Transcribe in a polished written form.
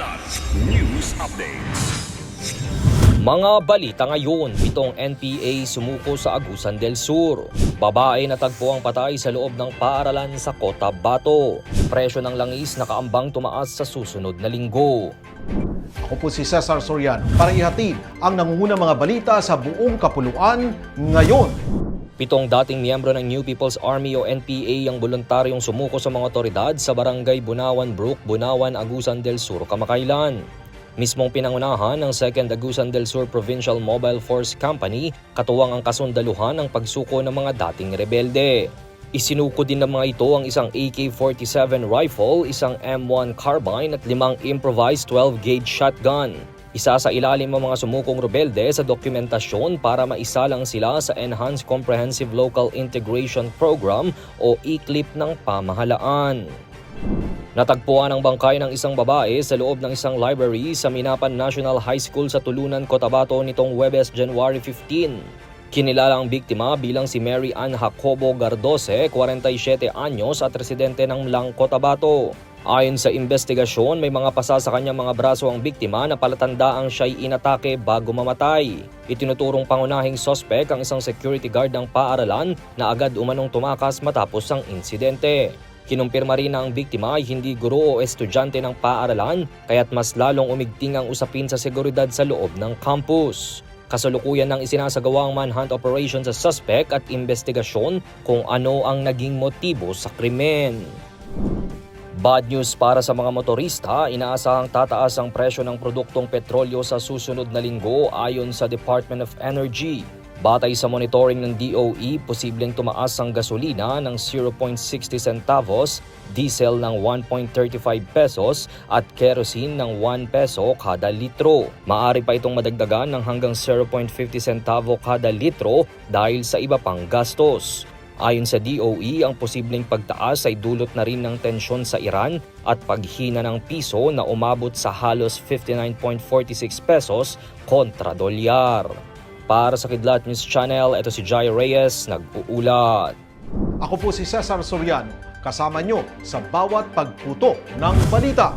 Kilat News Updates. Mga balita ngayon, 7 NPA sumuko sa Agusan del Sur. Babae natagpo ang patay sa loob ng paaralan sa Cotabato. Presyo ng langis nakaambang tumaas sa susunod na linggo. Ako po si Cesar Soriano para ihatid ang nangungunang mga balita sa buong kapuluan ngayon. 7 dating miyembro ng New People's Army o NPA ang voluntaryong sumuko sa mga otoridad sa Barangay Bunawan Brook, Bunawan, Agusan del Sur kamakailan. Mismong pinangunahan ng 2nd Agusan del Sur Provincial Mobile Force Company, katuwang ang kasundaluhan ng pagsuko ng mga dating rebelde. Isinuko din ng mga ito ang isang AK-47 rifle, isang M1 carbine at 5 improvised 12-gauge shotgun. Isa sa ilalim ng mga sumukong rebelde sa dokumentasyon para maisalang sila sa Enhanced Comprehensive Local Integration Program o ECLIP ng pamahalaan. Natagpuan ang bangkay ng isang babae sa loob ng isang library sa Minapan National High School sa Tulunan, Cotabato nitong Huwebes, January 15. Kinilala ang biktima bilang si Mary Ann Jacobo Gardose, 47 anyos at residente ng Mlang, Cotabato. Ayon sa investigasyon, may mga pasa sa kanyang mga braso ang biktima na palatandaang siya'y inatake bago mamatay. Itinuturong pangunahing sospek ang isang security guard ng paaralan na agad umanong tumakas matapos ang insidente. Kinumpirma rin na ang biktima ay hindi guro o estudyante ng paaralan, kaya't mas lalong umigting ang usapin sa seguridad sa loob ng campus. Kasalukuyan nang isinasagawa ang manhunt operation sa suspect at investigasyon kung ano ang naging motibo sa krimen. Bad news para sa mga motorista, inaasahang tataas ang presyo ng produktong petrolyo sa susunod na linggo ayon sa Department of Energy. Batay sa monitoring ng DOE, posibleng tumaas ang gasolina ng 0.60 centavos, diesel ng 1.35 pesos at kerosene ng 1 peso kada litro. Maaari pa itong madagdagan ng hanggang 0.50 centavo kada litro dahil sa iba pang gastos. Ayon sa DOE, ang posibleng pagtaas ay dulot na rin ng tensyon sa Iran at paghina ng piso na umabot sa halos 59.46 pesos kontra dolyar. Para sa Kidlat News Channel, ito si Jai Reyes, nag-uulat. Ako po si Cesar Soriano, kasama nyo sa bawat pagputo ng balita.